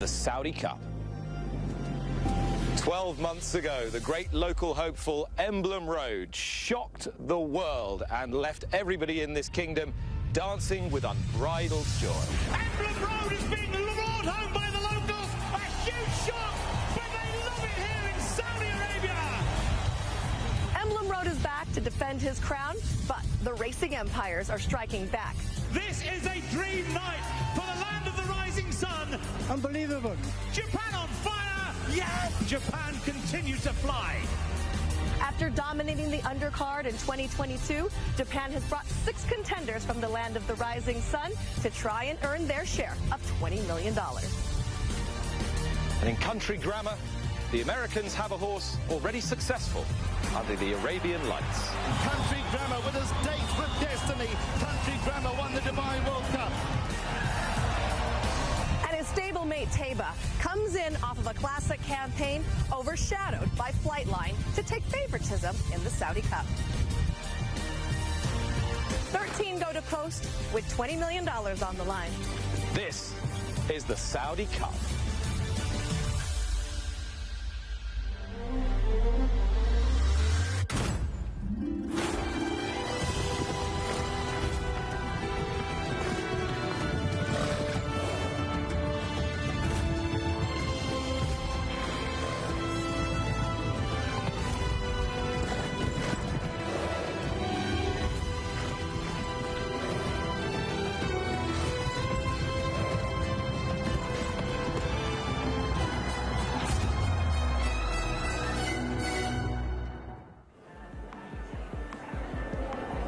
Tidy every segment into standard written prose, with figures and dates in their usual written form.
The Saudi Cup. 12 months ago, the great local hopeful Emblem Road shocked the world and left everybody in this kingdom dancing with unbridled joy. Emblem Road is being brought home by the locals. A huge shock, but they love it here in Saudi Arabia. Emblem Road is back to defend his crown, but the racing empires are striking back. This is a dream night for the land of the rising sun. Unbelievable. Japan on fire. Yes, Japan continues to fly. After dominating the undercard in 2022, Japan has brought 6 contenders from the land of the rising sun to try and earn their share of $20 million. And in country grammar, the Americans have a horse already successful under the Arabian Lights. Country Grammar with his date with destiny. Country Grammar won the Dubai World Cup. And his stablemate Taiba comes in off of a classic campaign overshadowed by Flightline to take favoritism in the Saudi Cup. 13 go to post with $20 million on the line. This is the Saudi Cup.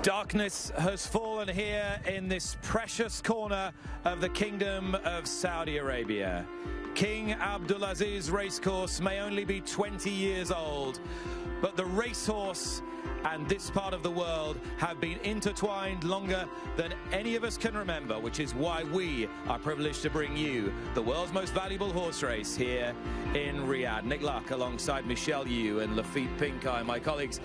Darkness has fallen here in this precious corner of the Kingdom of Saudi Arabia. King Abdulaziz Racecourse may only be 20 years old, but the racehorse and this part of the world have been intertwined longer than any of us can remember, which is why we are privileged to bring you the world's most valuable horse race here in Riyadh. Nick Luck alongside Michelle Yu and Lafitte Pinkai, my colleagues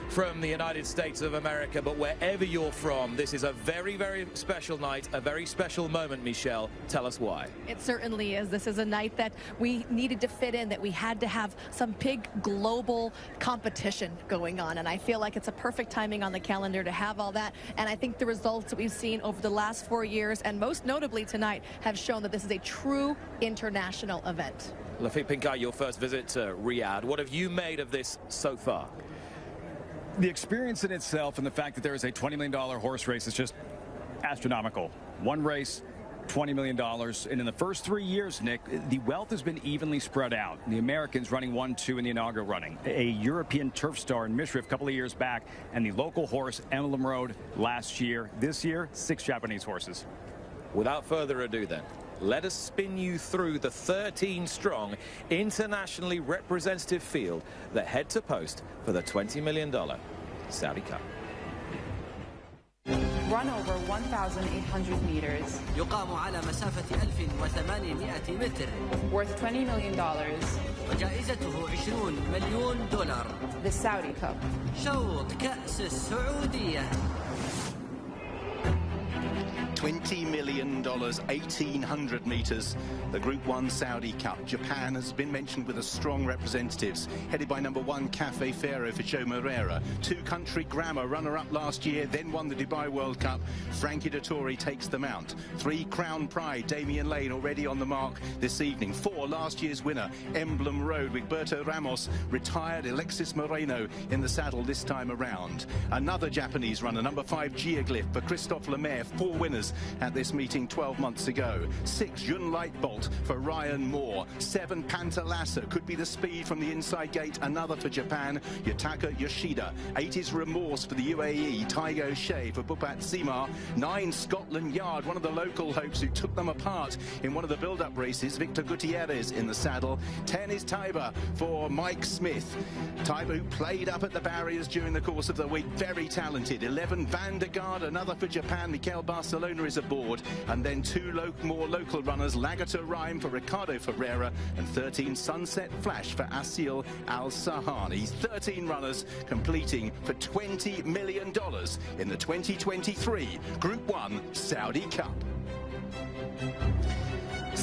from the United States of America. But wherever you're from, this is a very, very special night, a very special moment. Michelle, tell us why. It certainly is. This is a night that we needed to fit in, that we had to have some big global competition going on. And I feel like it's a perfect timing on the calendar to have all that. And I think the results that we've seen over the last 4 years, and most notably tonight, have shown that this is a true international event. Lafitte Pinkai, your first visit to Riyadh. What have you made of this so far? The experience in itself and the fact that there is a $20 million horse race is just astronomical. One race, $20 million. And in the first 3 years, Nick, the wealth has been evenly spread out. The Americans running 1-2 in the inaugural running. A European turf star in Mishrif a couple of years back, and the local horse Emblem Road last year. This year, 6 Japanese horses. Without further ado then, let us spin you through the 13-strong, internationally representative field that head to post for the $20 million Saudi Cup. Run over 1,800 meters. يقام على مسافة 1,800 متر. Worth $20 million. وجائزته $20 مليون. The Saudi Cup. شوط كأس السعودية. $20 million, 1,800 meters. The Group 1 Saudi Cup. Japan has been mentioned with the strong representatives, headed by number 1 Cafe Ferro for Joe Moreira. 2 Country Grammar, runner-up last year, then won the Dubai World Cup. Frankie Dettori takes the mount. 3 Crown Pride, Damian Lane already on the mark this evening. 4 last year's winner, Emblem Road, with Berto Ramos, retired Alexis Moreno in the saddle this time around. Another Japanese runner, number 5 Geoglyph for Christophe Lemaire, 4 winners at this meeting 12 months ago. 6 Jun Lightbolt for Ryan Moore. 7 Pantalassa, could be the speed from the inside gate, another for Japan, Yutaka Yoshida. 8 is Remorse for the UAE, Taigo Shea for Bupat Simar. 9 Scotland Yard, one of the local hopes who took them apart in one of the build-up races, Victor Gutierrez in the saddle. 10 is Taiba for Mike Smith. Taiba, who played up at the barriers during the course of the week, very talented. 11 Vandergaard, another for Japan, Mikel Barcelona is aboard, and then 2 more local runners, Lagata Rhyme for Ricardo Ferreira, and 13 Sunset Flash for Asil Al-Sahani. 13 runners completing for $20 million in the 2023 Group 1 Saudi Cup.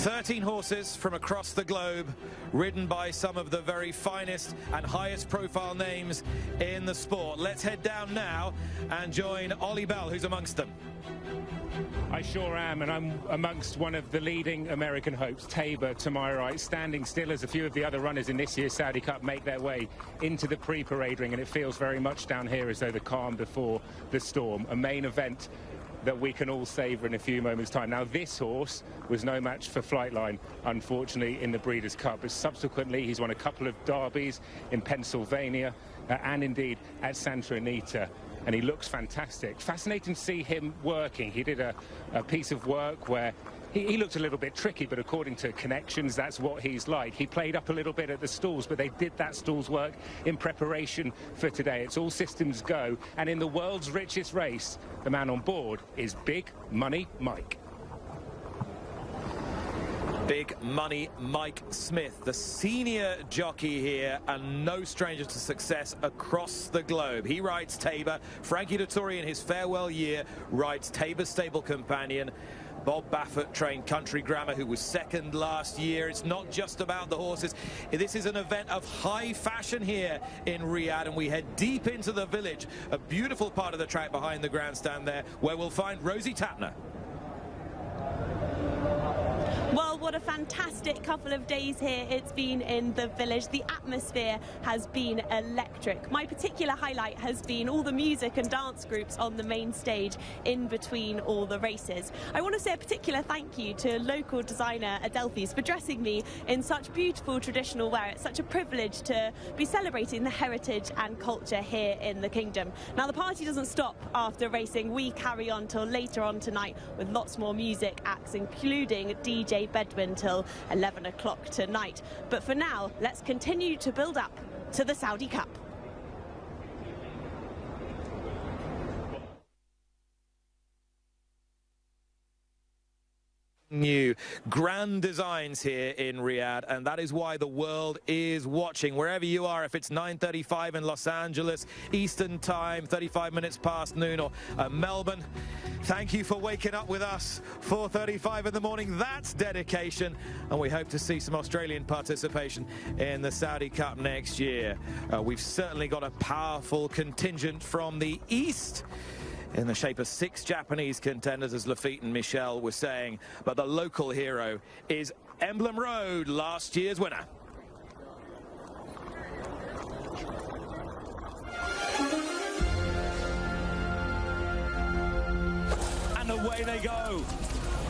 13 horses from across the globe, ridden by some of the very finest and highest profile names in the sport. Let's head down now and join Ollie Bell, who's amongst them. I sure am, and I'm amongst one of the leading American hopes, Tabor, to my right, standing still as a few of the other runners in this year's Saudi Cup make their way into the pre-parade ring, and it feels very much down here as though the calm before the storm, a main event that we can all savour in a few moments' time. Now, this horse was no match for Flightline, unfortunately, in the Breeders' Cup, but subsequently he's won a couple of derbies in Pennsylvania and indeed at Santa Anita, and he looks fantastic. Fascinating to see him working. He did a piece of work where he looked a little bit tricky, but according to connections, that's what he's like. He played up a little bit at the stalls, but they did that stalls work in preparation for today. It's all systems go, and in the world's richest race, the man on board is Big Money Mike. Big Money Mike Smith, the senior jockey here and no stranger to success across the globe. He rides Tabor. Frankie Dettori in his farewell year rides Tabor's stable companion. Bob Baffert trained Country Grammar, who was second last year. It's not just about the horses. This is an event of high fashion here in Riyadh, and we head deep into the village, a beautiful part of the track behind the grandstand there, where we'll find Rosie Tapner. Well, what a fantastic couple of days here it's been in the village. The atmosphere has been electric. My particular highlight has been all the music and dance groups on the main stage in between all the races. I want to say a particular thank you to local designer Adelphis for dressing me in such beautiful traditional wear. It's such a privilege to be celebrating the heritage and culture here in the kingdom. Now, the party doesn't stop after racing. We carry on till later on tonight with lots more music acts, including DJ Bedouin till 11 o'clock tonight. But for now, let's continue to build up to the Saudi Cup. New grand designs here in Riyadh, and that is why the world is watching. Wherever you are, if it's 9:35 in Los Angeles Eastern Time, 35 minutes past noon, or Melbourne, thank you for waking up with us. 4:35 in the morning, that's dedication, and we hope to see some Australian participation in the Saudi Cup next year. We've certainly got a powerful contingent from the East, in the shape of 6 Japanese contenders, as Lafitte and Michelle were saying. But the local hero is Emblem Road, last year's winner. And away they go.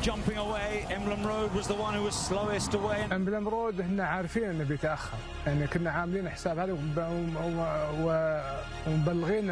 Jumping away, Emblem Road was the one who was slowest away. Emblem Road احنا عارفين انه بيتاخر، يعني كنا عاملين حساب هذا ومبلغين